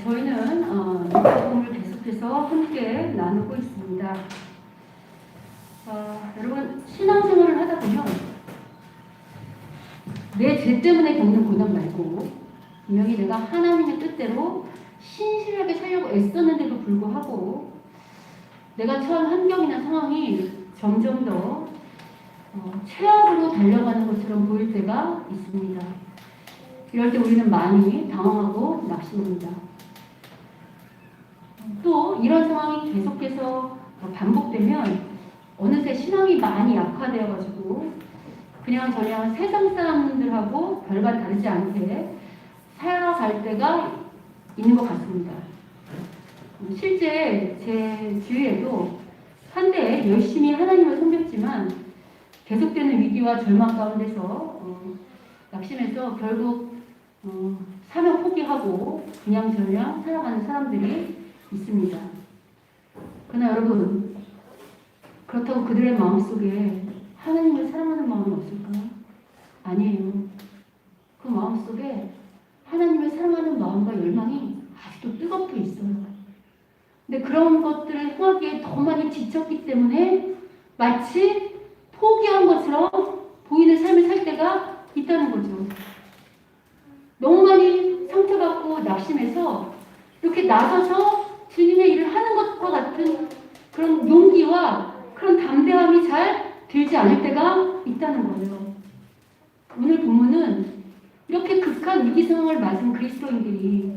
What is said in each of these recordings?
저희는 복음을 계속해서 함께 나누고 있습니다. 여러분, 신앙생활을 하다 보면 내 죄 때문에 겪는 고난 말고 분명히 내가 하나님의 뜻대로 신실하게 살려고 애썼는데도 불구하고 내가 처한 환경이나 상황이 점점 더 최악으로 달려가는 것처럼 보일 때가 있습니다. 이럴 때 우리는 많이 당황하고 낙심합니다. 또 이런 상황이 계속해서 반복되면 어느새 신앙이 많이 약화되어가지고 그냥 세상 사람들하고 별반 다르지 않게 살아갈 때가 있는 것 같습니다. 실제 제 주위에도 한때 열심히 하나님을 섬겼지만 계속되는 위기와 절망 가운데서 낙심해서 결국 사명 포기하고 그냥 살아가는 사람들이 있습니다. 그러나 여러분, 그렇다고 그들의 마음속에 하나님을 사랑하는 마음이 없을까요? 아니에요. 그 마음속에 하나님을 사랑하는 마음과 열망이 아직도 뜨겁게 있어요. 근데 그런 것들을 향하기에 더 많이 지쳤기 때문에 마치 포기한 것처럼 보이는 삶을 살 때가 있다는 거죠. 너무 많이 상처받고 낙심해서 이렇게 나서서 주님의 일을 하는 것과 같은 그런 용기와 그런 담대함이 잘 들지 않을 때가 있다는 거예요. 오늘 본문은 이렇게 극한 위기 상황을 맞은 그리스도인들이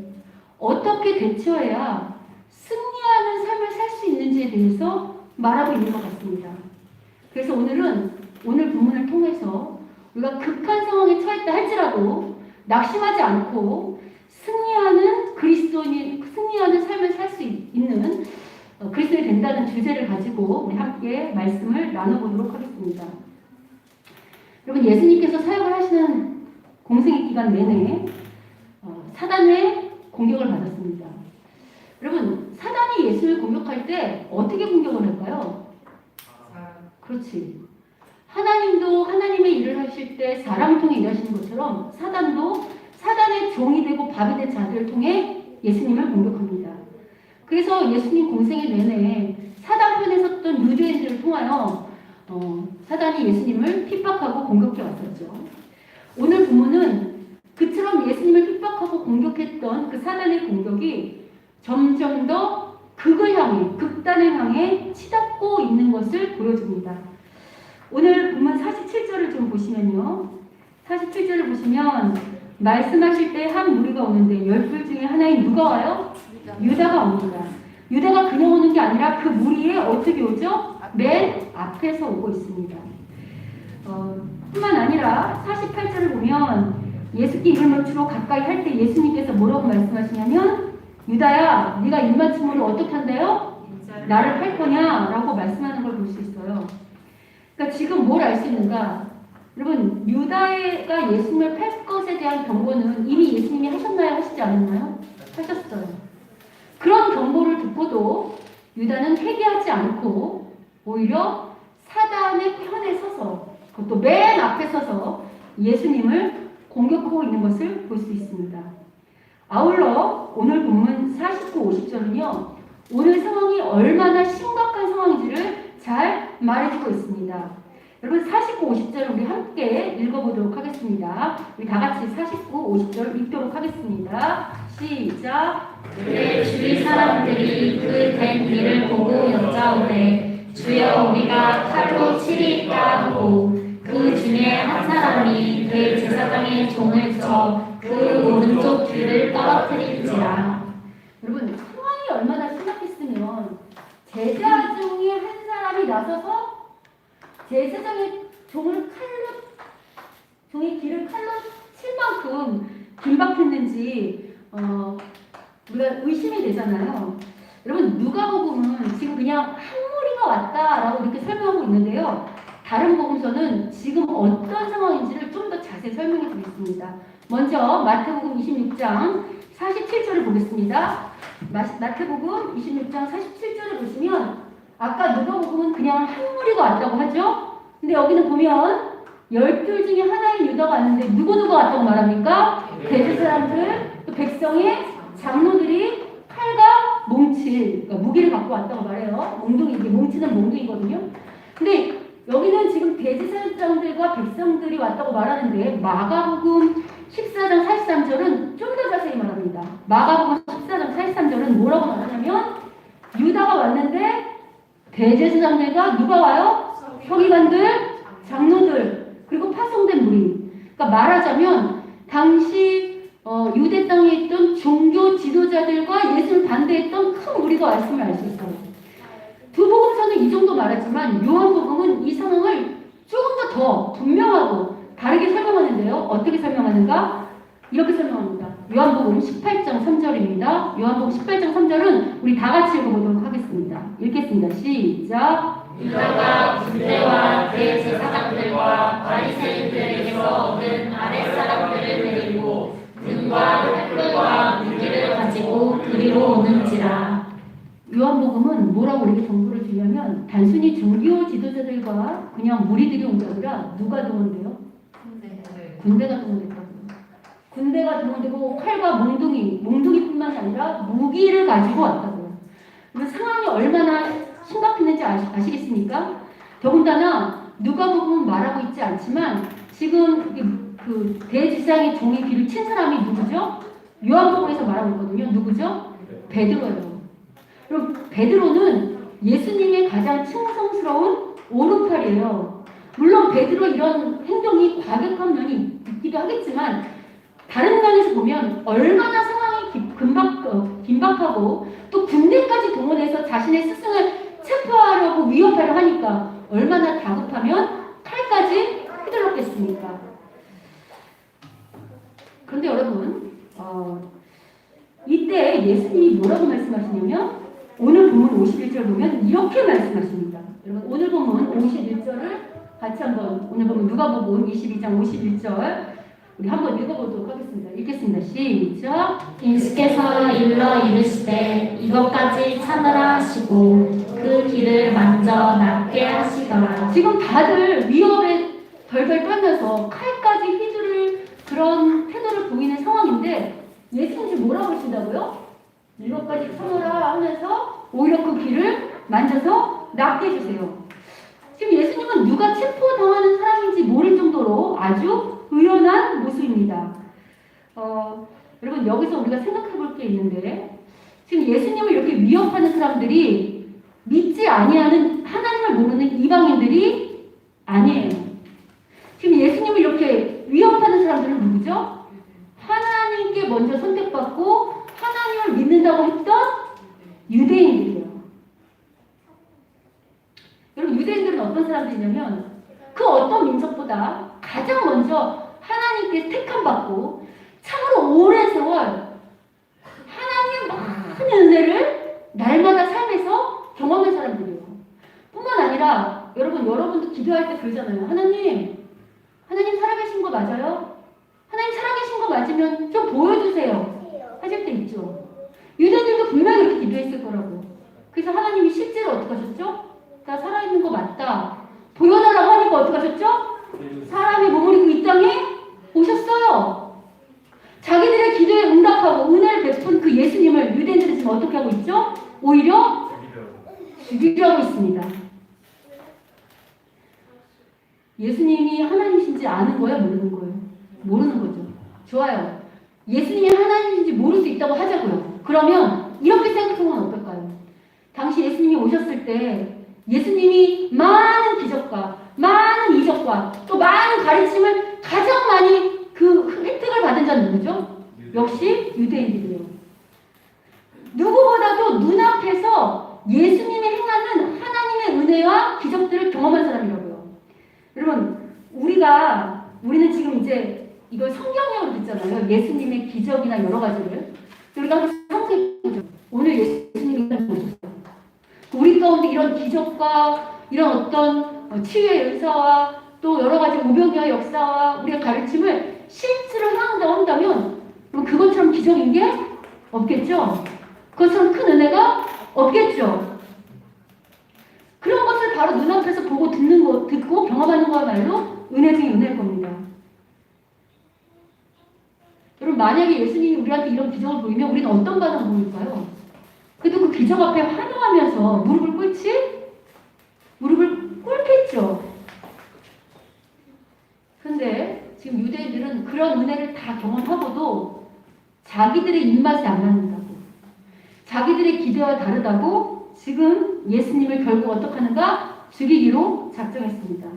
어떻게 대처해야 승리하는 삶을 살 수 있는지에 대해서 말하고 있는 것 같습니다. 그래서 오늘 본문을 통해서 우리가 극한 상황에 처했다 할지라도 낙심하지 않고 승리하는 삶을 살 수 있는 그리스도인이 된다는 주제를 가지고 우리 함께 말씀을 나눠보도록 하겠습니다. 여러분, 예수님께서 사역을 하시는 공생의 기간 내내 사단의 공격을 받았습니다. 여러분, 사단이 예수를 공격할 때 어떻게 공격을 할까요? 그렇지. 하나님도 하나님의 일을 하실 때 사람을 통해 일하시는 것처럼 사단도 사단의 종이 되고 밥이 된 자들을 통해 예수님을 공격합니다. 그래서 예수님 공생의 내내 사단 편에 섰던 유대인들을 통하여 사단이 예수님을 핍박하고 공격해 왔었죠. 오늘 본문은 그처럼 예수님을 핍박하고 공격했던 그 사단의 공격이 점점 더 극단을 향해 치닫고 있는 것을 보여줍니다. 오늘 본문 47절을 좀 보시면요. 47절을 보시면 말씀하실 때 한 무리가 오는데 10불 중에 하나인 누가 와요? 유다가 옵니다. 유다가 그냥 오는 게 아니라 그 무리에 어떻게 오죠? 맨 앞에서 오고 있습니다. 뿐만 아니라 48절을 보면 예수께 이름을 주로 가까이 할 때 예수님께서 뭐라고 말씀하시냐면 유다야, 네가 입맞춤으로 어떻게 한대요? 나를 할 거냐? 라고 말씀하는 걸 볼 수 있어요. 그러니까 지금 뭘 알 수 있는가? 여러분, 유다가 예수님을 팔 것에 대한 경고는 이미 예수님이 하셨나요? 하시지 않았나요? 하셨어요. 그런 경고를 듣고도 유다는 회개하지 않고 오히려 사단의 편에 서서, 그것도 맨 앞에 서서 예수님을 공격하고 있는 것을 볼 수 있습니다. 아울러 오늘 본문 49, 50절은요. 오늘 상황이 얼마나 심각한 상황인지를 잘 말해주고 있습니다. 여러분, 49, 50절 우리 함께 읽어보도록 하겠습니다. 우리 다 같이 49, 50절 읽도록 하겠습니다. 시작. 그때 주위 사람들이 그 된 일을 보고 여짜오되 주여 우리가 칼로 치리이까 하고 그 중에 한 사람이 대제사장의 종을 쳐 그 오른쪽 귀를 떨어뜨릴지라. 여러분, 상황이 얼마나 심각했으면 제자 중에 한 사람이 나서서 제사장의 종의 귀를 칼로 칠 만큼 긴박했는지 우리가 의심이 되잖아요. 여러분, 누가복음은 지금 그냥 한 무리가 왔다라고 이렇게 설명하고 있는데요. 다른 복음서는 지금 어떤 상황인지를 좀 더 자세히 설명해 드리겠습니다. 먼저 마태복음 26장 47절을 보겠습니다. 마태복음 26장 47절을 보시면 아까 누가복음은 그냥 한 무리가 왔다고 하죠. 근데 여기는 보면 12 중에 하나인 유다가 왔는데 누구누가 왔다고 말합니까? 대제사장들, 또 백성의 장로들이 뭉치는 몽둥이거든요. 근데 여기는 지금 대제사장들과 백성들이 왔다고 말하는데 마가복음 14장 43절은 좀 더 자세히 말합니다. 마가복음 14장 43절은 뭐라고 말하냐면 유다가 왔는데 대제사장들과 누가 와요? 서기관들, 장로들, 그리고 파송된 무리. 그러니까 말하자면 당시 유대 땅에 있던 종교 지도자들과 예수를 반대했던 큰 무리가 왔음을 알 수 있어요. 두 복음서는 이 정도 말하지만 요한복음은 이 상황을 조금 더 분명하고 다르게 설명하는데요. 어떻게 설명하는가? 이렇게 설명합니다. 요한복음 18장 3절입니다. 요한복음 18장 3절은 우리 다 같이 읽어보도록 하겠습니다. 읽겠습니다. 시작. 유다가 군대와 대제사장들과 바리새인들에게서 얻은 아랫사람들을 데리고 등과 활불과 무기를 가지고 그리로 오는지라. 요한복음은 뭐라고 우리에게 정보를 주냐면 단순히 종교 지도자들과 그냥 무리들이 온 게 아니라 누가 동원돼요? 군대가 동원됐다고요. 군대가 동원되고 칼과 몽둥이뿐만이 아니라 무기를 가지고 왔다고요. 그 상황이 얼마나 심각했는지 아시겠습니까? 더군다나 누가복음은 말하고 있지 않지만 지금 그 대지상의 종이 귀를 친 사람이 누구죠? 요한복음에서 말하고 있거든요. 누구죠? 베드로예요. 그럼 베드로는 예수님의 가장 충성스러운 오른팔이에요. 물론 베드로 이런 행동이 과격한 면이 있기도 하겠지만 다른 면에서 보면 얼마나 상황이 긴박하고 또 군대까지 동원해서 자신의 스승을 체포하려고 위협하려 하니까 얼마나 다급하면 칼까지 휘둘렀겠습니까? 그런데 여러분 이때 예수님이 뭐라고 말씀하시냐면 오늘 본문 51절 보면 이렇게 말씀하십니다. 여러분 오늘 본문 51절을 같이 한번 오늘 본문 누가복음 22장 51절 우리 한번 읽어보도록 하겠습니다. 읽겠습니다. 시작. 인수께서 일러 이르시되 이것까지 참으라 하시고 그 길을 만져 낫게 하시더라. 지금 다들 위협에 덜덜 떨면서 칼까지 휘두를 그런 태도를 보이는 상황인데 예수님이 뭐라고 하신다고요? 이것까지 참으라 하면서 오히려 그 길을 만져서 낫게 해주세요. 지금 예수님은 누가 체포당하는 사람인지 모를 정도로 아주 의연한 모습입니다. 여러분 여기서 우리가 생각해 볼 게 있는데 지금 예수님을 이렇게 위협하는 사람들이 믿지 아니하는 하나님을 모르는 이방인들이 아니에요. 지금 예수님을 이렇게 위협하는 사람들은 누구죠? 하나님께 먼저 선택받고 하나님을 믿는다고 했던 유대인들이에요. 여러분 유대인들은 어떤 사람들이냐면 그 어떤 민족보다 가장 먼저 하나님께 택함받고 참으로 오랜 세월 하나님의 많은 은혜를 날마다 삶에서 경험한 사람들이에요. 뿐만 아니라 여러분도 기도할 때 그러잖아요. 하나님 살아계신 거 맞아요? 하나님 살아계신 거 맞으면 좀 보여주세요. 하실 때 있죠. 유대인들도 분명히 이렇게 기도했을 거라고. 그래서 하나님이 실제로 어떻게 하셨죠? 나 살아있는 거 맞다. 보여달라고 하니까 어떻게 하셨죠? 사람이 몸을 입고 이 땅에 오셨어요. 자기들의 기도에 응답하고 은혜를 베푼 그 예수님을 유대인들은 지금 어떻게 하고 있죠? 오히려 죽이려고 있습니다. 예수님이 하나님이신지 아는 거예요? 모르는 거예요? 모르는 거죠. 좋아요. 예수님이 하나님인지 모를 수 있다고 하자고요. 그러면 이렇게 생각하면 어떨까요? 당시 예수님이 오셨을 때 예수님이 많은 기적과 많은 이적과 또 많은 가르침을 가장 많이 그 혜택을 받은 자는 누구죠? 역시 유대인들이에요. 누구보다도 눈앞에서 예수님이 행하는 하나님의 은혜와 기적들을 경험한 사람이라고요. 여러분 우리는 지금 이제 이걸 성경적으로 듣잖아요. 예수님의 기적이나 여러 가지를 우리가 성경에 오늘 예수님이 오셨어요. 우리 가운데 이런 기적과 이런 어떤 치유의 은사와 또 여러 가지 오병이어의 역사와 우리가 가르침을 실제로 행한다고 한다면 그것처럼 기적인 게 없겠죠? 그것처럼 큰 은혜가 없겠죠? 그런 것을 바로 눈앞에서 보고 듣고 경험하는 거야말로 은혜 중에 은혜일 겁니다. 여러분 만약에 예수님이 우리한테 이런 기적을 보이면 우리는 어떤 반응 보일까요? 그래도 그 기적 앞에 환호하면서 무릎을 꿇지 그런 은혜를 다 경험하고도 자기들의 입맛에 안 맞는다고, 자기들의 기대와 다르다고 지금 예수님을 결국 어떻게 하는가? 죽이기로 작정했습니다.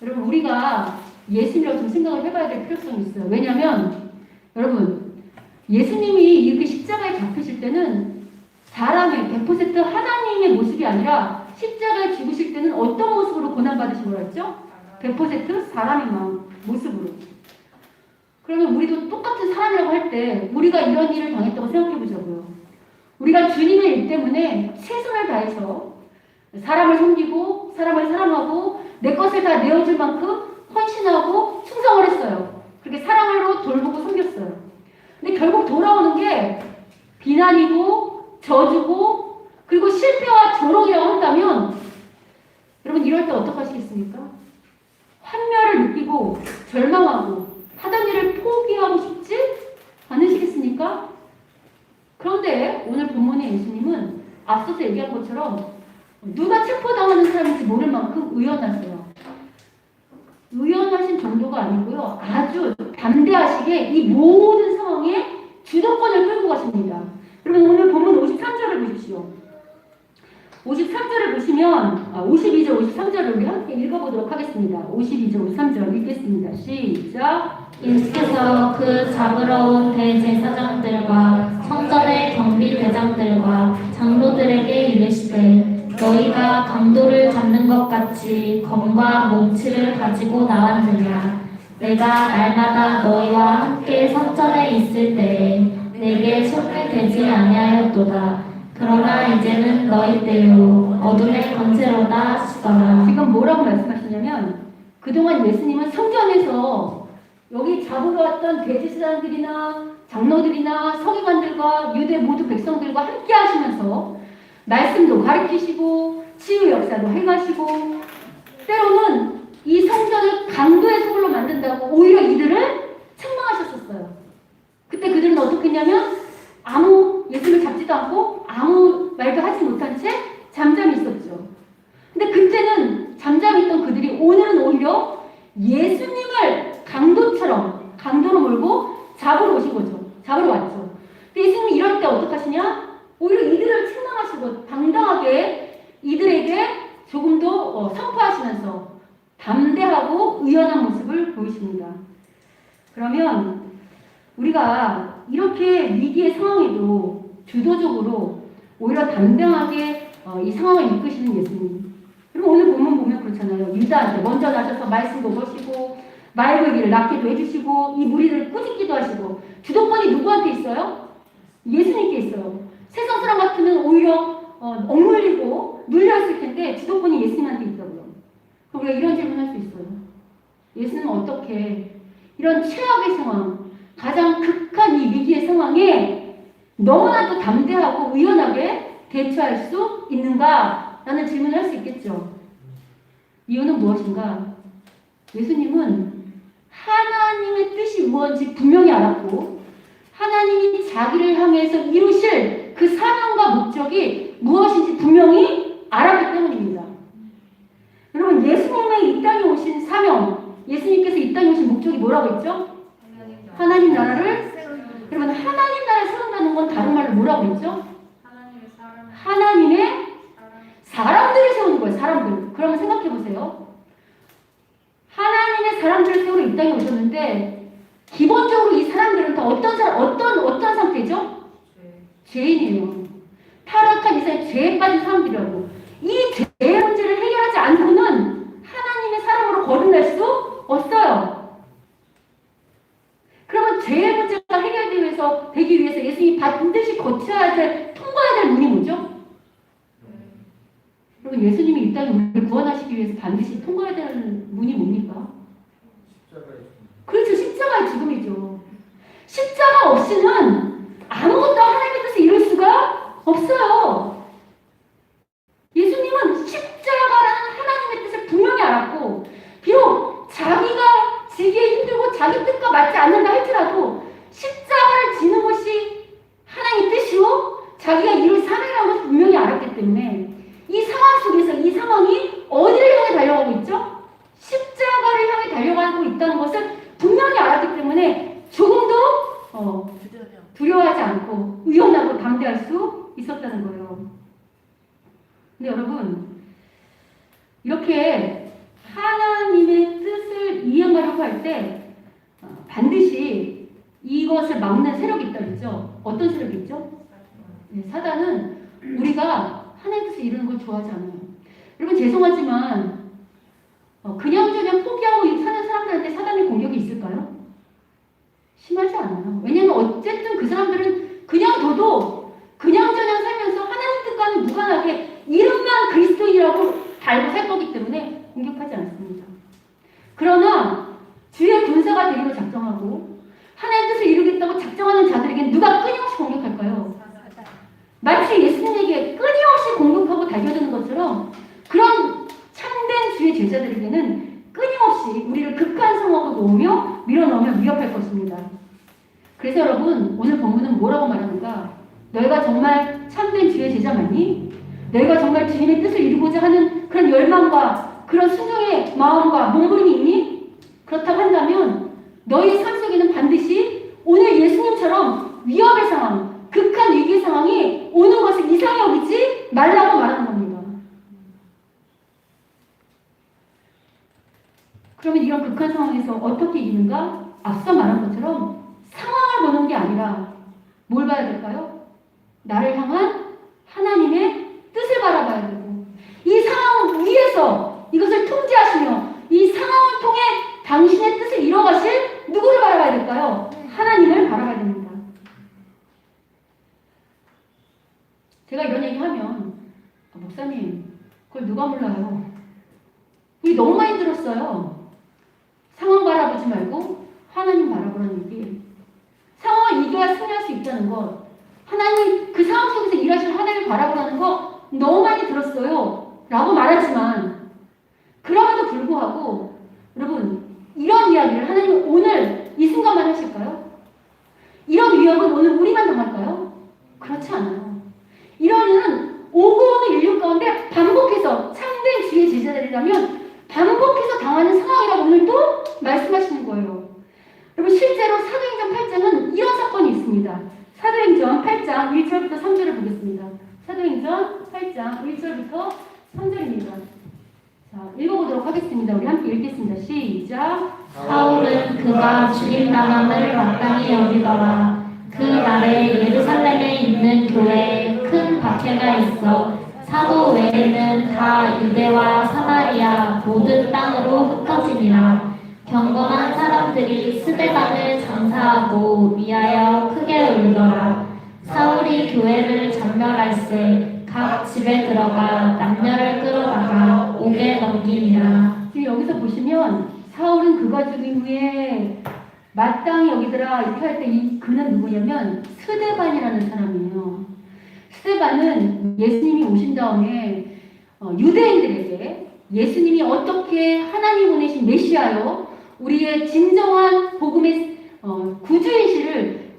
여러분, 우리가 예수님이라고 좀 생각을 해봐야 될 필요성이 있어요. 왜냐하면 여러분, 예수님이 이렇게 십자가에 잡히실 때는 사람의 100% 하나님의 모습이 아니라 십자가에 죽으실 때는 어떤 모습으로 고난받으신 거였죠? 100% 사람의 마음, 모습으로. 그러면 우리도 똑같은 사람이라고 할 때 우리가 이런 일을 당했다고 생각해 보자고요. 우리가 주님의 일 때문에 최선을 다해서 사람을 섬기고 사람을 사랑하고 내 것을 다 내어줄 만큼 헌신하고 충성을 했어요. 그렇게 사랑으로 돌보고 섬겼어요. 근데 결국 돌아오는 게 비난이고 저주고 그리고 실패와 조롱이라고 한다면 여러분 이럴 때 어떡하시겠습니까? 환멸을 느끼고 절망하고 하던 일을 포기하고 싶지 않으시겠습니까? 그런데 오늘 본문의 예수님은 앞서서 얘기한 것처럼 누가 체포당하는 사람인지 모를 만큼 의연하세요. 의연하신 정도가 아니고요. 아주 담대하시게 이 모든 상황에 주도권을 끌고 가십니다. 여러분 오늘 본문 53절을 보십시오. 53절을 보시면 52절, 53절을 우리 함께 읽어보도록 하겠습니다. 52절, 53절 읽겠습니다. 시작. 예수께서 그 잡으러 온 대제사장들과 성전의 경비대장들과 장로들에게 이르시되 너희가 강도를 잡는 것 같이 검과 몽치를 가지고 나왔느냐. 내가 날마다 너희와 함께 성전에 있을 때에 내게 손을 대지 아니하였도다. 그러나 이제는 너희 때요 어둠의 권세로다 하시더라. 지금 뭐라고 말씀하시냐면 그동안 예수님은 성전에서 여기 잡으러 왔던 대제사장들이나 장로들이나 서기관들과 유대 모두 백성들과 함께 하시면서 말씀도 가르치시고 치유 역사도 행하시고 때로는 이 성전을 강도의 소굴로 만든다고 오히려 이들을 책망하셨었어요. 그때 그들은 어떻게 했냐면 아무 예수를 잡지도 않고 아무 말도 하지 못한 채 잠잠히 있었죠. 근데 그때는 잠잠히 있던 그들이 오늘은 오히려 예수님을 강도로 몰고 잡으러 오신 거죠. 잡으러 왔죠. 근데 예수님이 이럴 때 어떡하시냐? 오히려 이들을 책망하시고 당당하게 이들에게 조금 더 선포하시면서 담대하고 의연한 모습을 보이십니다. 그러면 우리가 이렇게 위기의 상황에도 주도적으로 오히려 담대하게 이 상황을 이끄시는 예수님. 그리고 오늘 보면 그렇잖아요. 유다한테 먼저 나셔서 말씀도 거시고 말벌기를 낳게도 해주시고 이 무리들을 꾸짖기도 하시고 주도권이 누구한테 있어요? 예수님께 있어요. 세상 사람 같으면 오히려 억눌리고 눌려있을 텐데 주도권이 예수님한테 있다고요. 그럼 우리가 이런 질문을 할 수 있어요. 예수님은 어떻게 이런 최악의 상황, 가장 극한 이 위기의 상황에 너무나도 담대하고 의연하게 대처할 수 있는가? 라는 질문을 할 수 있겠죠. 이유는 무엇인가? 예수님은 하나님의 뜻이 무엇인지 분명히 알았고 하나님이 자기를 향해서 이루실 그 사명과 목적이 무엇인지 분명히 알았기 때문입니다. 여러분 예수님의 이 땅에 오신 사명, 예수님께서 이 땅에 오신 목적이 뭐라고 했죠? 하나님 나라를 여러분 하나님 나라를 세운다는 건 다른 말로 뭐라고 했죠? 하나님의 사람들을 세우는 거예요. 사람들. 그러면 생각해 보세요. 하나님의 사람들을 세우러 이 땅에 오셨는데 기본적으로 이 사람들은 다 어떤 상태죠? 죄인이에요. 타락한 이 사람이 죄에 빠진 사람들이라고. 이 죄의 문제를 해결하지 않고는 하나님의 사람으로 거듭날 수 없어요. 그러면 죄의 문제가 되기 위해서 예수님이 반드시 통과해야 될 문이 뭐죠? 여러분 예수님이 이 땅에 우리를 구원하시기 위해서 반드시 통과해야 될 문이 뭡니까? 그렇죠. 십자가의 죽음이죠. 십자가 없이는 아무것도 하나님의 뜻을 이룰 수가 없어요. 예수님은 십자가라는 하나님의 뜻을 분명히 알았고 비록 자기가 지기에 힘들고 자기 뜻과 맞지 않는다 할지라도 십자가를 지는 것이 하나님의 뜻이고 자기가 이룰 사명이라는 것을 분명히 알았기 때문에 이 상황 속에서 이 상황이 어디를 향해 달려가고 있죠? 십자가를 향해 달려가고 있다는 것을 분명히 두려워하지 않고 의연하고 담대할 수 있었다는 거예요. 근데 여러분, 이렇게 하나님의 뜻을 이행하려고 할 때 반드시 이것을 막는 세력이 있다 그랬죠? 어떤 세력이 있죠? 네, 사단은 우리가 하나님의 뜻을 이루는 걸 좋아하지 않아요. 여러분 죄송하지만 그냥저냥 포기하고 사는 사람들한테 사단의 공격이 있을까요? 심하지 않아요. 왜냐면 어쨌든 그 사람들은 그냥 둬도 그냥저냥 살면서 하나님 뜻과는 무관하게 이름만 그리스도인이라고 달고 살 거기 때문에 공격하지 않습니다. 그러나 주의 군사가 되기로 작정하고 하나님의 뜻을 이루겠다고 작정하는 자들에게 누가 끊임없이 공격할까요? 마치 예수님에게 끊임없이 공격하고 달겨드는 것처럼 그런 참된 주의 제자들에게는 끊임없이 우리를 극한 상황으로 놓으며 밀어넣으며 위협할 것입니다. 그래서 여러분 오늘 본문은 뭐라고 말하는가? 너희가 정말 참된 주의 제자 맞니? 너희가 정말 주님의 뜻을 이루고자 하는 그런 열망과 그런 순종의 마음과 몸부림이 있니? 그렇다고 한다면 너희 삶 속에는 반드시 오늘 예수님처럼 위협의 상황, 극한 위기의 상황이 오는 것을 이상히 여기지 말라고 말하는 겁니다. 그러면 이런 극한 상황에서 어떻게 이기는가? 앞서 말한 것처럼 상황을 보는 게 아니라 뭘 봐야 될까요? 나를 향한 하나님의 뜻을 바라봐야 되고 이 상황 위에서 이것을 통제하시며 이 상황을 통해 당신의 뜻을 이뤄가실 누구를 바라봐야 될까요? 하나님을 바라봐야 됩니다. 제가 이런 얘기하면 목사님 그걸 누가 몰라요? 우리 너무 많이 들었어요. 상황 바라보지 말고 하나님 바라보라는 얘기. 상황을 이겨야 승리할 수 있다는 것. 하나님 그 상황 속에서 일하실 하나님을 바라보라는 거 너무 많이 들었어요. 라고 말하지만 그럼에도 불구하고 여러분 이런 이야기를 하나님은 오늘 이 순간만 하실까요? 이런 위협은 오늘 우리만 당할까요? 그렇지 않아요. 이런 일은 오고 오는 인류 가운데 반복해서 참된 주의 제자들이라면 반복해서 당하는 상황이라고 오늘도 말씀하시는 거예요. 여러분 실제로 사도행전 8장은 이런 사건이 있습니다. 사도행전 8장 1절부터 3절을 보겠습니다. 사도행전 8장 1절부터 3절입니다. 자, 읽어보도록 하겠습니다. 우리 함께 읽겠습니다. 시작. 사울은 그가 주님 나감을 마땅히 여기더라. 그 날에 예루살렘에 있는 교회에 큰 박해가 있어 사도 외에는 다 유대와 사마리아 모든 땅으로 흩어지니라. 경건한 사람들이 스데반을 장사하고 위하여 크게 울더라. 사울이 교회를 전멸할세 각 집에 들어가 남녀를 끌어다가 옥에 넘기니라. 지금 여기서 보시면 사울은 그가 죽인 후에 마땅히 여기더라 이렇게 할 때 이 그는 누구냐면 스데반이라는 사람이에요. 스데반은 예수님이 오신 다음에 유대인들에게 예수님이 어떻게 하나님 보내신 메시아요 우리의 진정한 복음의 구주이시를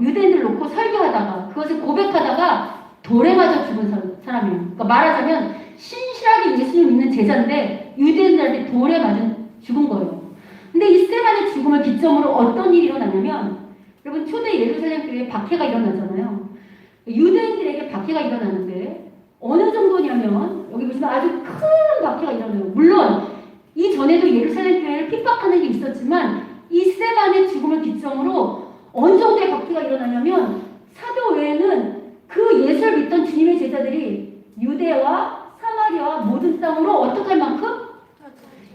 유대인들 놓고 설교하다가 그것을 고백하다가 돌에 맞아 죽은 사람이에요. 그러니까 말하자면 신실하게 예수님 믿는 제자인데 유대인들한테 돌에 맞아 죽은 거예요. 근데 이 스데반의 죽음을 기점으로 어떤 일이 일어나냐면 여러분 초대 예루살렘 교회에 박해가 일어나잖아요. 유대인들에게 박해가 일어나는데 어느 정도냐면 여기 보시면 아주 큰 박해가 일어나요. 물론 이전에도 예루살렘 교회를 핍박하는 게 있었지만 이 스데반의 죽음을 기점으로 어느 정도의 박해가 일어나냐면 사도 외에는 그 예수를 믿던 주님의 제자들이 유대와 사마리아와 모든 땅으로 어떻게 할 만큼?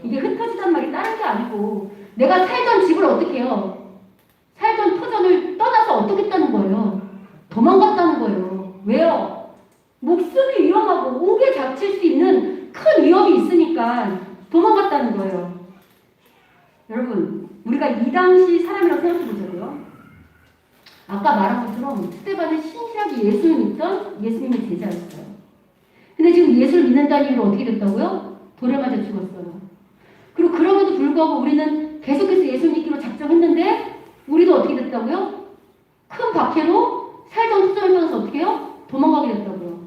이게 흩어지단 말이 다른 게 아니고 내가 살던 집을 어떻게 해요? 살던 터전을 떠나서 어떻게 했다는 거예요? 도망갔다는 거예요. 왜요? 목숨이 위험하고 옥에 닥칠 수 있는 큰 위험이 있으니까 도망갔다는 거예요. 여러분 우리가 이 당시 사람이라고 생각해보자고요. 아까 말한 것처럼 스데반은 신실하게 예수를 믿던 예수님의 제자였어요. 근데 지금 예수를 믿는다는 이유로 어떻게 됐다고요? 돌에 맞아 죽었어요. 그리고 그럼에도 불구하고 우리는 계속해서 예수를 믿기로 작정했는데 우리도 어떻게 됐다고요? 큰 박해로 살던 투정을 떠나서 어떻게 해요? 도망가게 됐다고요.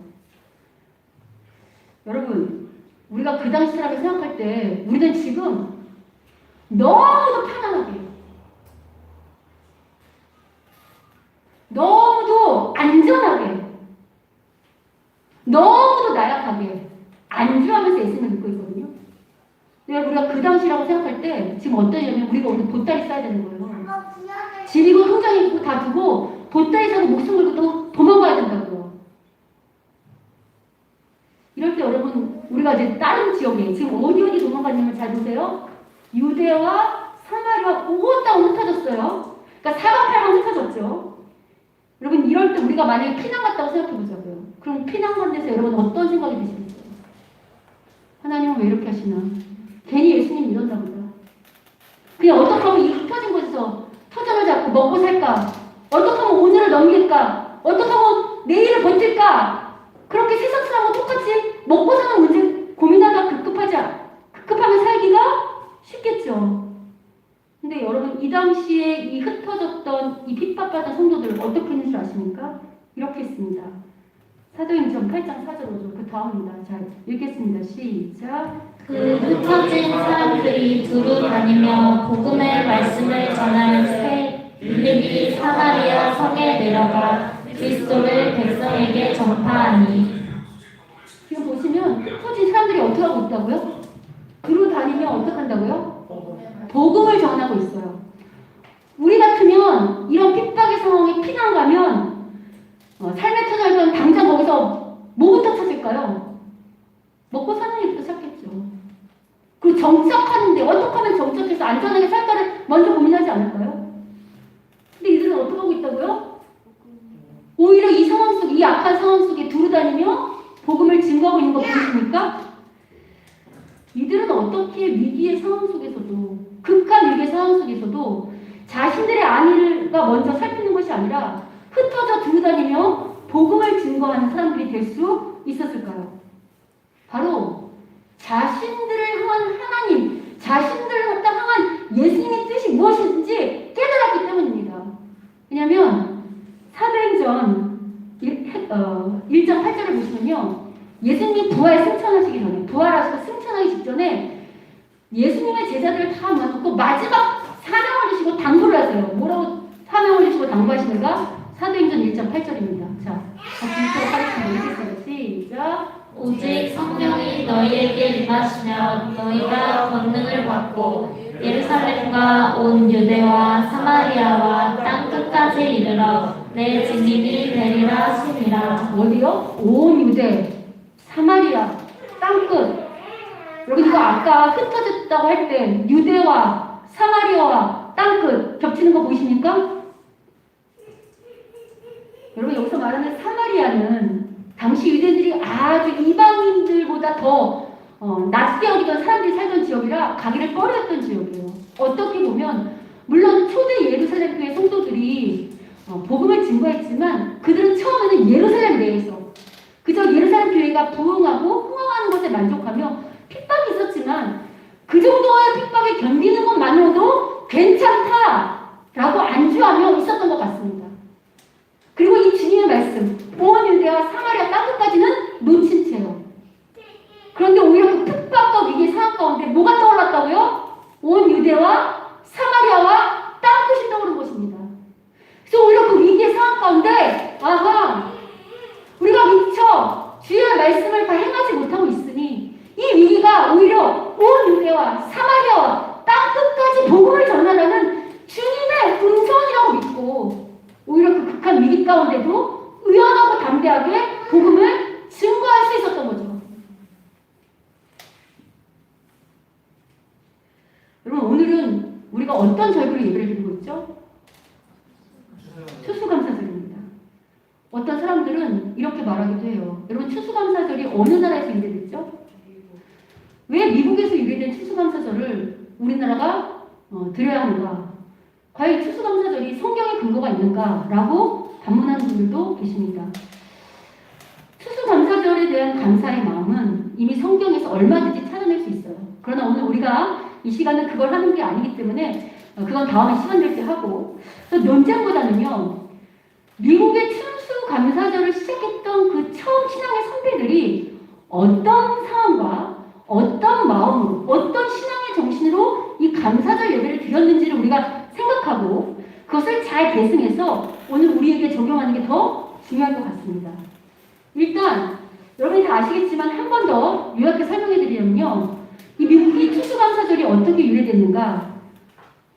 여러분 우리가 그 당시 사람을 생각할 때 우리는 지금 너무도 편안하게 너무 너무도 나약하게 안주하면서 예수님을 믿고 있거든요. 근데 우리가 그 당시라고 생각할 때 지금 어떠냐면 우리가 오늘 보따리 싸야 되는 거예요. 집이고 흥장이고 다 두고 보따리 사고 목숨 걸고 또 도망가야 된다고요. 이럴 때 여러분 우리가 이제 다른 지역에 지금 어디 도망갔냐면 잘 보세요. 유대와 사마리아 온 땅 흩어졌어요. 그러니까 사방팔방 흩어졌죠. 여러분 이럴 때 우리가 만약에 피난 갔다고 생각해 보자고요. 그럼 피난 간 데서 여러분 어떤 생각이 드시겠어요? 하나님은 왜 이렇게 하시나? 괜히 예수님 믿었나 보다. 그냥 어떻게 하면 이 흩어진 곳에서 터전을 잡고 먹고 살까? 어떻게 하면 오늘을 넘길까? 어떻게 하면 내일을 버틸까? 그렇게 세상 사람하고 똑같이 먹고 사는 문제 고민하다 급급하면 살기가 쉽겠죠. 근데 여러분 이 당시에 이 흩어졌던 이 핍박받은 성도들을 어떻게 했는 줄 아십니까? 이렇게 했습니다. 사도행전 8장 4절로 그 다음입니다. 자 읽겠습니다. 시작. 그 흩어진 사람들이 두루 다니며 복음의 말씀을 전할 새 빌립이 사마리아 성에 내려가 그리스도를 백성에게 전파하니. 지금 보시면 흩어진 사람들이 어떻게 하고 있다고요? 두루 다니며 어떻게 한다고요? 복음을 전하고 있어요. 우리 같으면 이런 핍박의 상황에 피난 가면 삶의 터전에서는 당장 거기서 뭐부터 찾을까요? 먹고 사는 일부터 찾겠죠. 그리고 정착하는데 어떻게 하면 정착해서 안전하게 살까를 먼저 고민하지 않을까요? 근데 이들은 어떻게 하고 있다고요? 오히려 이 상황 속, 이 악한 상황 속에 두루다니며 복음을 증거하고 있는 거 보이십니까? 이들은 어떻게 위기의 상황 속에서도 극한 위기의 상황 속에서도 자신들의 안위가 먼저 살피는 것이 아니라 흩어져 두루다니며 복음을 증거하는 사람들이 될 수 있었을까요? 바로 자신들을 향한 하나님, 자신들을 향한 예수님의 뜻이 무엇인지 깨달았기 때문입니다. 왜냐하면 사도행전 1장 8절을 보시면요. 예수님이 부활 승천하시기 전에, 부활하시고 승천하기 직전에 예수님의 제자들을 다 모아놓고 마지막 사명을 주시고 당부를 하세요. 뭐라고 사명을 주시고 당부하시는가? 사도행전 1장 8절입니다. 자, 같이 읽도록 하겠습니다. 시작. 오직 성령이 너희에게 임하시면 너희가 권능을 받고 예루살렘과 온 유대와 사마리아와 땅 끝까지 이르러 내 증인이 되리라 하시니라. 어디요? 온 유대, 사마리아, 땅끝. 여러분 이거 아까 흩어졌다고 할 때 유대와 사마리아와 땅끝 겹치는 거 보이십니까? 여러분 여기서 말하는 사마리아는 당시 유대인들이 아주 이방인들보다 더 낮게 여기던 사람들이 살던 지역이라 가기를 꺼려했던 지역이에요. 어떻게 보면 물론 초대 예루살렘 교회 성도들이 복음을 증거했지만 그들은 처음에는 예루살렘 내에서 그저 예루살렘 교회가 부흥하고 흥황하는 것에 만족하며 핍박이 있었지만 그 정도의 핍박을 견디는 것만으로도 괜찮다라고 안주하며 있었던 것 같습니다. 그리고 이 주님의 말씀, 온 유대와 사마리아 땅끝까지는 놓친 채요. 그런데 오히려 그 핍박과 위기의 상황 가운데 뭐가 떠올랐다고요? 온 유대와 사마리아와 땅끝이 떠오른 것입니다. 그래서 오히려 그 위기의 상황 가운데 우리가 미처 주의 말씀을 다 행하지 못하고 있으니 이 위기가 오히려 온 유대와 사마리아와 땅끝까지 복음을 전하라는 주님의 음성이라고 믿고 오히려 그 극한 위기 가운데도 의연하고 담대하게 복음을 증거할 수 있었던 거죠. 여러분 오늘은 우리가 어떤 절기로 예배를 드리고 있죠? 추수감사절입니다. 어떤 사람들은 이렇게 말하기도 해요. 여러분 추수감사절이 어느 나라에서 유래됐죠? 왜 미국에서 유래된 추수감사절을 우리나라가 드려야 하는가? 과연 추수감사절이 성경에 근거가 있는가라고 반문하는 분들도 계십니다. 추수감사절에 대한 감사의 마음은 이미 성경에서 얼마든지 찾아낼 수 있어요. 그러나 오늘 우리가 이 시간은 그걸 하는 게 아니기 때문에 그건 다음에 시간 될 때 하고 논쟁보다는요. 미국의 추수감사절을 시작했던 그 처음 신앙의 선배들이 어떤 상황과 어떤 마음으로 어떤 신앙의 정신으로 이 감사절 예배를 드렸는지를 우리가 생각하고 그것을 잘 계승해서 오늘 우리에게 적용하는 게 더 중요할 것 같습니다. 일단 여러분이 다 아시겠지만 한 번 더 요약해 설명해 드리면요. 이 미국이 추수감사절이 어떻게 유래됐는가?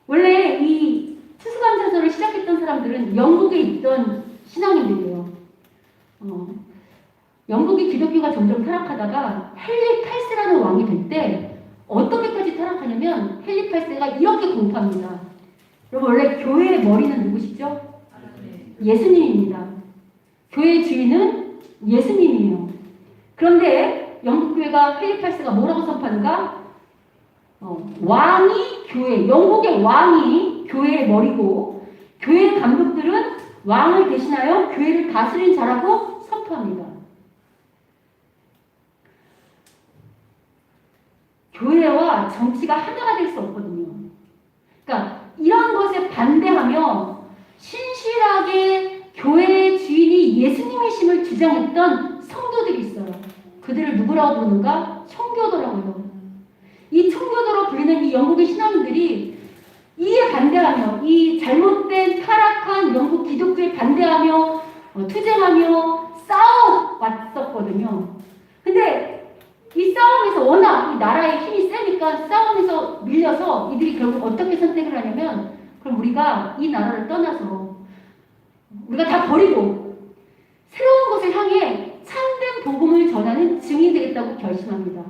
원래 이 추수감사절을 시작했던 사람들은 영국에 있던 신앙인들이에요. 영국이 기독교가 점점 타락하다가 헨리 8세라는 왕이 될 때 어떻게까지 타락하냐면 헨리 8세가 이렇게 공포합니다. 여러분 원래 교회의 머리는 누구시죠? 예수님입니다. 교회의 주인은 예수님이에요. 그런데 영국교회가 헨리 8세가 뭐라고 선포하는가? 왕이 교회, 영국의 왕이 교회의 머리고 교회 감독들은 왕을 대신하여 교회를 다스리는 자라고 선포합니다. 교회와 정치가 하나가 될 수 없거든요. 그러니까 이런 것에 반대하며 신실하게 교회의 주인이 예수님이심을 주장했던 성도들이 있어요. 그들을 누구라고 부르는가? 청교도라고 해요. 이 청교도로 불리는 이 영국의 신앙인들이 이에 반대하며 이 잘못된 타락한 영국 기독교에 반대하며 투쟁하며 싸워왔었거든요. 근데 이 싸움에서 워낙 이 나라의 힘이 세니까 싸움에서 밀려서 이들이 결국 어떻게 선택을 하냐면 그럼 우리가 이 나라를 떠나서 우리가 다 버리고 새로운 곳을 향해 참된 복음을 전하는 증인이 되겠다고 결심합니다.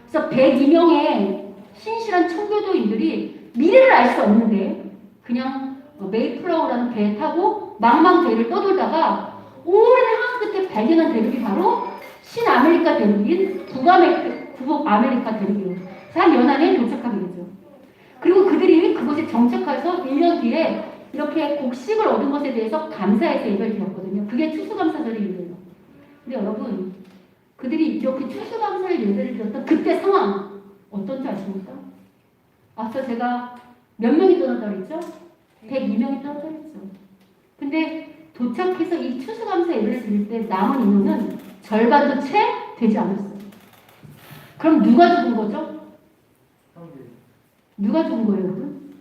그래서 102명의 신실한 청교도인들이 미래를 알 수 없는데 그냥 메이플라워라는 배에 타고 망망대해를 떠돌다가 오랜 항해 끝에 발견한 대륙이 바로 신아메리카 대륙인 북아메리카 대륙이에요. 한 연안에 도착하게 되죠. 그리고 그들이 그곳에 정착해서 1년 뒤에 이렇게 곡식을 얻은 것에 대해서 감사해서 예배를 드렸거든요. 그게 추수감사절의 예배예요. 근데 여러분, 그들이 이렇게 추수감사의 예배를 드렸던 그때 상황 어떤지 아십니까? 앞서 제가 몇 명이 떠났다고 했죠? 102명이 떠났다고 했죠. 근데 도착해서 이 추수감사 예배를 드릴 때 남은 인원은 절반도 채 되지 않았어요. 그럼 누가 죽은 거죠? 누가 죽은 거예요, 여러분?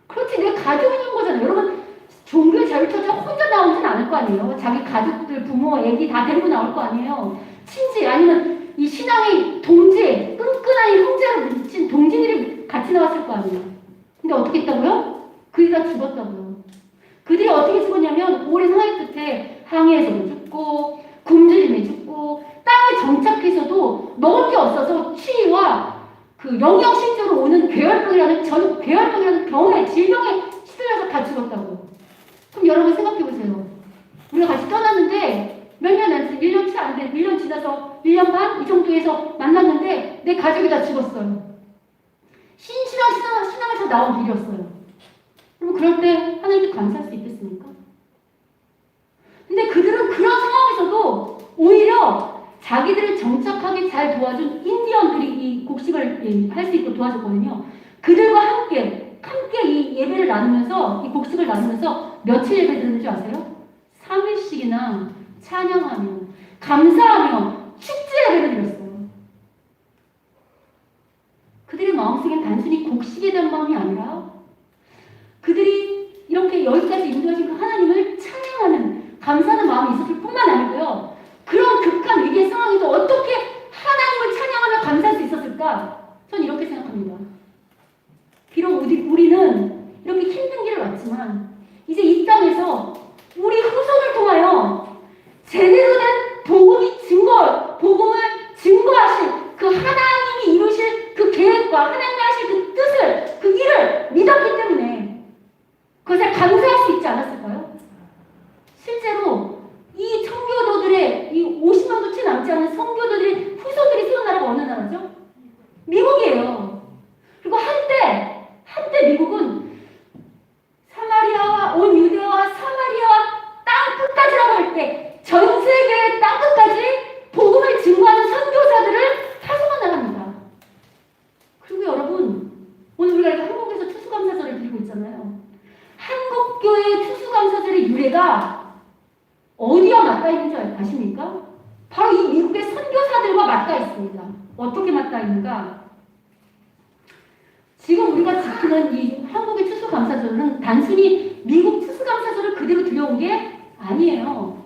그렇지, 내 가족이 죽은 거잖아요. 여러분, 종교의 자율처자 혼자 나오진 않을 거 아니에요. 자기 가족들, 부모, 애기 다 데리고 나올 거 아니에요. 친지, 아니면 이 신앙의 동지, 끈끈한 형제를 맺힌 동지들이 같이 나왔을 거 아니에요. 근데 어떻게 했다고요? 그들이 다 죽었다고요. 그들이 어떻게 죽었냐면 오랜 항해 끝에 항해에서도 죽고 굶주림에 죽고 땅에 정착해서도 먹을 게 없어서 추위와 그 영양실조로 오는 괴혈병이라는 병에 질병에 시들려서 다 죽었다고. 그럼 여러분 생각해 보세요. 우리가 같이 떠났는데 몇 년 안 돼, 1년 채 안 돼, 1년 지나서 1년 반 이 정도에서 만났는데 내 가족이 다 죽었어요. 신실한 신앙에서 나온 길이었어요. 그럼 그럴 때 하나님께 감사할 수 있겠습니까? 근데 그들은 그런 상황에서도 오히려 자기들을 정착하게 잘 도와준 인디언들이 이 곡식을 할 수 있도록 도와줬거든요. 그들과 함께 이 예배를 나누면서 이 곡식을 나누면서 며칠 예배 드리는 줄 아세요? 3일씩이나 찬양하며 감사하며 축제 예배를 드렸어요. 그들의 마음속엔 단순히 곡식에 대한 마음이 아니라 그들이 이렇게 여기까지 인도하신 그 하나님을 찬양하는 감사하는 마음이 있었을 뿐만 아니고요. 그런 극한 위기의 상황에도 어떻게 하나님을 찬양하며 감사할 수 있었을까? 전 이렇게 생각합니다. 비록 우리는 이렇게 힘든 길을 왔지만 이제 이 땅에서 우리 후손을 통하여 제대로 된 복음을 증거하실 그 하나님이 이루실 그 계획과 하나님이 하실 그 뜻을, 그 일을 믿었기 때문에 그것을 감사할 수 있지 않았을까요? 실제로 이 청교도들의 이 50명도 채 남지 않은 성교도들의 후손들이 세운 나라가 어느 나라죠? 미국이에요. 그리고 한때 미국은 사마리아와 온 유대와 사마리아와 땅 끝까지라고 할 때 전 세계의 땅 끝까지 복음을 증거하는 선교사들을 파송해 나갑니다. 그리고 여러분, 오늘 우리가 이렇게 한국에서 추수감사절을 드리고 있잖아요. 한국교회의 추수감사절의 유래가 어디와 맞닿아 있는지 아십니까? 바로 이 미국의 선교사들과 맞닿아 있습니다. 어떻게 맞닿아 있는가? 지금 우리가 지키는 이 한국의 추수감사절은 단순히 미국 추수감사절을 그대로 들여온 게 아니에요.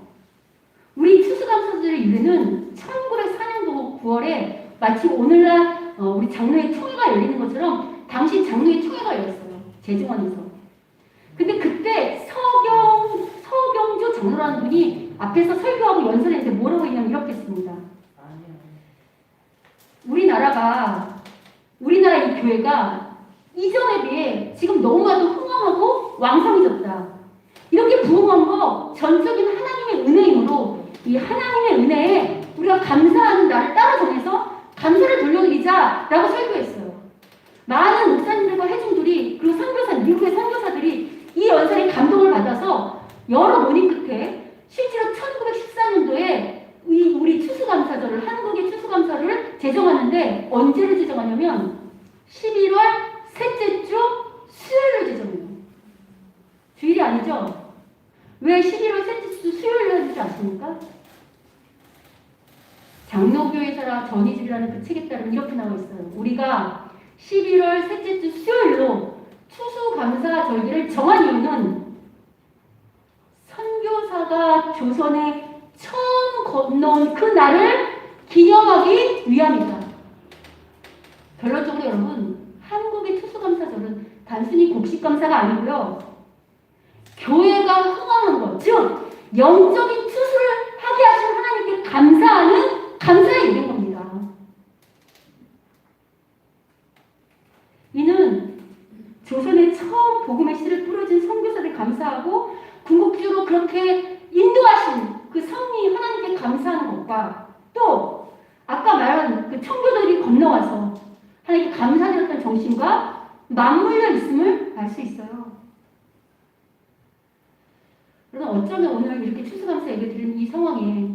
우리 추수감사절 이유는 1904년도 9월에 마치 오늘날 우리 장로회 총회가 열리는 것처럼 당시 장로회 총회가 열렸어요. 재증원에서. 근데 그때 서경주 장로라는 분이 앞에서 설교하고 연설했는데 뭐라고 했냐면 이렇게 했습니다. 우리나라 이 교회가 이전에 비해 지금 너무나도 흥황하고 왕성해졌다. 이렇게 부흥한 거 전적인 하나님의 은혜이므로 이 하나님의 은혜에 우리가 감사하는 날을 따라 정해서 감사를 돌려드리자라고 설교했어요. 많은 목사님들과 회중들이 그리고 미국의 선교사들이 이 연설에 감동을 받아서 여러 논의 끝에 실제로 1914년도에 우리 추수감사절을 한국의 추수감사를 제정하는데 언제를 제정하냐면 11월 셋째 주 수요일을 제정해요. 주일이 아니죠? 왜 11월 셋째 주 수요일을 하는지 아십니까? 장로교회사라 전이집이라는 그 책에 따르면 이렇게 나와 있어요. 우리가 11월 셋째 주 수요일로 추수감사 절기를 정한 이유는 선교사가 조선에 처음 건너온 그 날을 기념하기 위함이다. 결론적으로 여러분, 한국의 추수감사절은 단순히 곡식감사가 아니고요. 교회가 흥황한 것, 즉 영적인 추수를 하게 하신 하나님께 감사하는 감사의 일인 겁니다. 이는 조선에 처음 복음의 씨를 뿌려진 선교사들 감사하고 궁극적으로 그렇게 인도하신 그 섭리 하나님께 감사하는 것과 또 아까 말한 그 청교도들이 건너와서 하나님께 감사드렸던 정신과 맞물려 있음을 알 수 있어요. 그러나 어쩌면 오늘 이렇게 추수감사 예배 드리는 이 상황에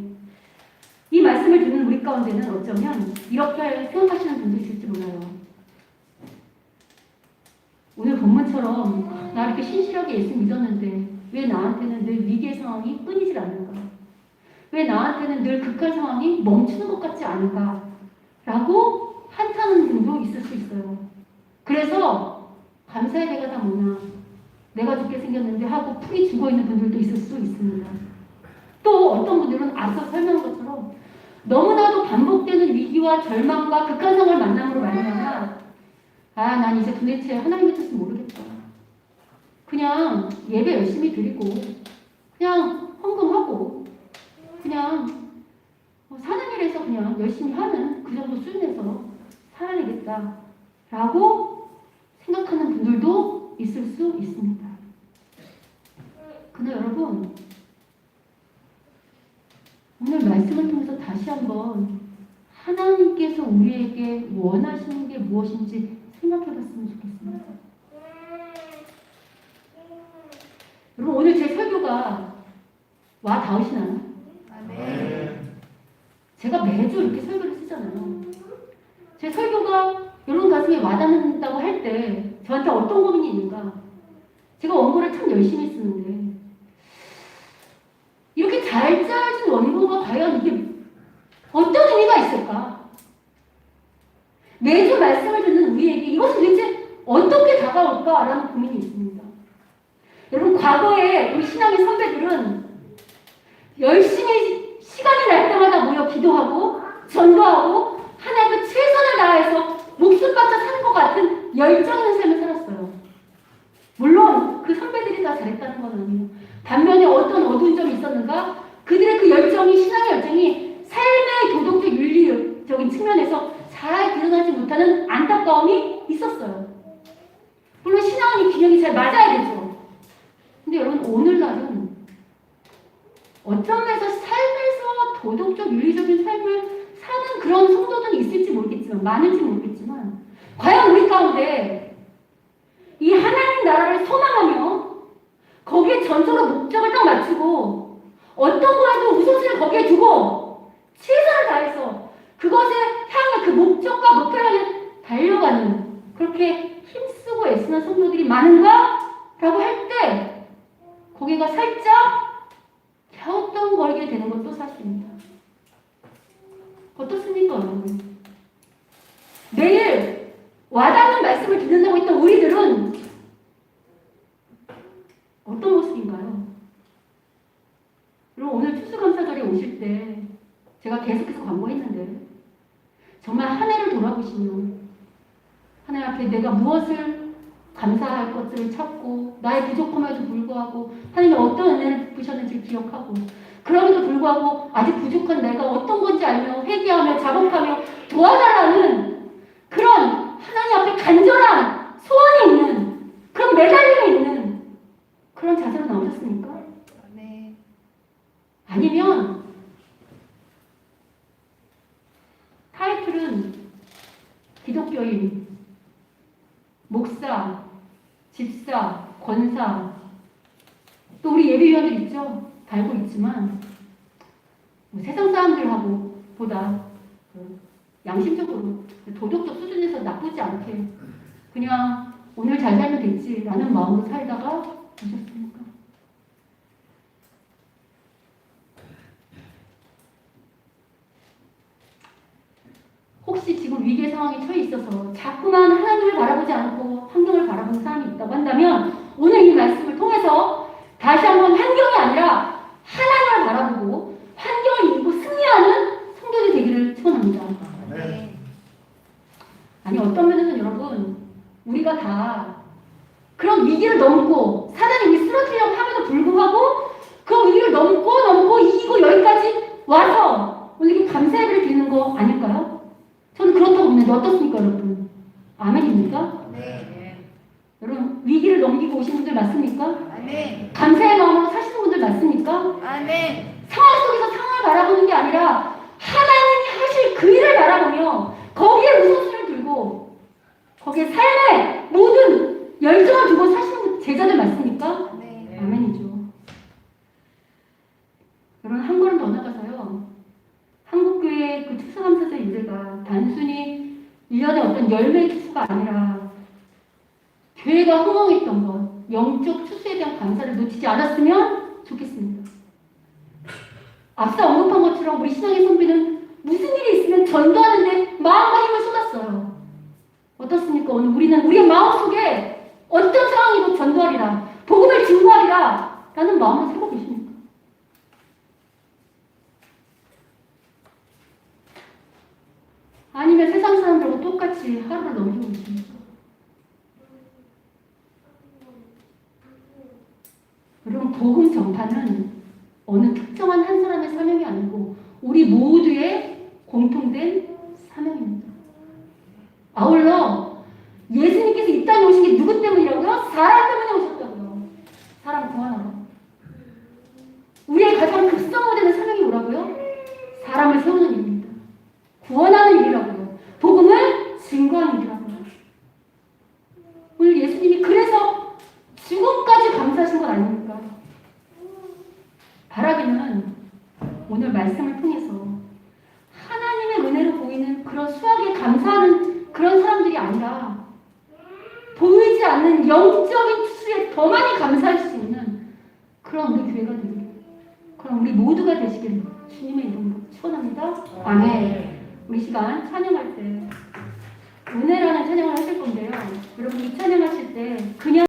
이 말씀을 듣는 우리 가운데는 어쩌면 이렇게 생각하시는 분도 있을지 몰라요. 오늘 본문처럼 나 이렇게 신실하게 예수 믿었는데 왜 나한테는 늘 위기의 상황이 끊이질 않는가? 왜 나한테는 늘 극한 상황이 멈추는 것 같지 않은가? 라고 한탄하는 분도 있을 수 있어요. 그래서 감사의 배가 다 뭐냐? 내가 죽게 생겼는데 하고 푹이 죽어있는 분들도 있을 수 있습니다. 또 어떤 분들은 앞서 설명한 것처럼 너무나도 반복되는 위기와 절망과 극한 상황을 만남으로 말미암아 난 이제 도대체 하나님의 뜻을 모르겠다. 그냥 예배 열심히 드리고 그냥 헌금하고 그냥 사는 일에서 그냥 열심히 하는 그 정도 수준에서 살아야겠다 라고 생각하는 분들도 있을 수 있습니다. 그러나 여러분, 오늘 말씀을 통해서 다시 한번 하나님께서 우리에게 원하시는 게 무엇인지 생각해 봤으면 좋겠습니다. 여러분, 오늘 제 설교가 와 닿으시나요? 제가 매주 이렇게 설교를 쓰잖아요. 제 설교가 여러분 가슴에 와닿는다고 할 때 저한테 어떤 고민이 있는가? 제가 원고를 참 열심히 쓰는데 이렇게 잘 짜진 원고가 과연 이게 어떤 의미가 있을까? 매주 말씀을 듣는 우리에게 이것은 도대체 어떻게 다가올까라는 고민이 있습니다. 여러분, 과거에 우리 신앙의 선배들은 열심히 시간이 날 때마다 모여 기도하고 전도하고 하나님께 최선을 다해서 목숨 바쳐 사는 것 같은 열정 있는 삶을 살았어요. 물론 그 선배들이 다 잘했다는 건 아니에요. 반면에 어떤 어두운 점이 있었는가? 그들의 그 열정이, 신앙의 열정이 삶의 도덕적 윤리적인 측면에서 잘 드러나지 못하는 안타까움이 있었어요. 물론 신앙은 이 균형이 잘 맞아야 되죠. 근데 여러분, 오늘날은 어떤 면에서 삶에서 도덕적 윤리적인 삶을 사는 그런 성도들이 있을지 모르겠지만, 많을지 모르겠지만, 과연 우리 가운데 이 하나님 나라를 소망하며 거기에 전적으로 목적을 딱 맞추고 어떤 거라도 우선순위를 거기에 두고 최선을 다해서 그것에 향해 그 목적과 목표를 향해 달려가는, 그렇게 힘쓰고 애쓰는 성도들이 많은가? 라고 할 때 고개가 살짝 갸우뚱거리게 되는 것도 사실입니다. 어떻습니까, 여러분? 매일 와닿는 말씀을 듣는다고 했던 우리들은 어떤 모습인가요? 여러분, 오늘 추수감사절에 오실 때 제가 계속해서 광고했는데 정말 한 해를 돌아보시면 하나님 앞에 내가 무엇을 감사할 것들을 찾고 나의 부족함에도 불구하고 하나님이 어떤 은혜를 부으셨는지 기억하고 그럼에도 불구하고 아직 부족한 내가 어떤 건지 알며 회개하며 자복하며 도와달라는 그런 하나님 앞에 간절한 소원이 있는 그런 매달림이 있는 그런 자세로 나오셨습니까? 네. 아니면 타이틀은 기독교인, 목사, 집사, 권사 또 우리 예배위원들 있죠? 달고 있지만 뭐 세상 사람들하고 보다 양심적으로 도덕적 수준에서 나쁘지 않게 그냥 오늘 잘 살면 됐지라는 마음으로 살다가 오셨습니까? 혹시 지금 위기의 상황에 처해 있어서 자꾸만 하나님을 바라보지 않고 환경을 바라보는 사람이 있다고 한다면 오늘 이 말씀을 통해서 다시 한번 환경이 아니라 하나님을 바라보고 환경을 이기고 승리하는 성도들이 되기를 축원합니다. 네. 아니 어떤 면에서는 여러분 우리가 다 그런 위기를 넘고 사단이 우리 쓰러뜨리려고 함에도 불구하고 그 위기를 넘고 이기고 여기까지 와서 오늘 이렇게 감사 예배를 드리는 거 아닐까요? 저는 그렇다고 보는데 어떻습니까 여러분? 아멘입니까? 네. 여러분 위기를 넘기고 오신 분들 맞습니까? 아멘. 감사의 마음으로 사시는 분들 맞습니까? 아멘. 상황 속에서 상황을 바라보는 게 아니라 하나님이 하실 그 일을 바라보며 거기에 우선순위를 두고 거기에 삶의 모든 열정을 두고 사시는 제자들 맞습니까? 네. 아멘이죠. 여러분 한 걸음 더 나가서요. 한국교회 그 특수감사절 일들가 단순히 1년의 어떤 열매의 추수가 아니라 교회가 호응했던 것, 영적 추수에 대한 감사를 놓치지 않았으면 좋겠습니다. 앞서 언급한 것처럼 우리 신앙의 선배는 무슨 일이 있으면 전도하는데 마음과 힘을 쏟았어요. 어떻습니까? 오늘 우리는 우리의 마음속에 어떤 상황이도 전도하리라, 복음을 증거하리라 라는 마음을 세고 계십니까? 아니면 세상 사람들과 똑같이 하루를 넘기고 계십니까? 여러분 복음 전파는 어느 특정한 한 사람의 사명이 아니고 우리 모두의 공통된 사명입니다. 아울러 예수님께서 이 땅에 오신 게 누구 때문이라고요? 사람 때문에 오셨다고요. 사람 구원하러. 우리의 가장 급선무되는 사명이 뭐라고요? 사람을 세우는 일입니다. 구원하는 일이라고요. 복음을 증거하는 일이라고요. 오늘 예수님이 그래서 죽음까지 감사하신 것 아닙니까? 바라기는 오늘 말씀을 통해서 하나님의 은혜로 보이는 그런 수학에 감사하는 그런 사람들이 아니라 보이지 않는 영적인 추수에 더 많이 감사할 수 있는 그런 우리 교회가 되길, 그럼 우리 모두가 되시길 주님의 이름으로 축원합니다. 아멘. 우리 시간 찬양할 때 은혜라는 찬양을 하실 건데요. 여러분 이 찬양하실 때 그냥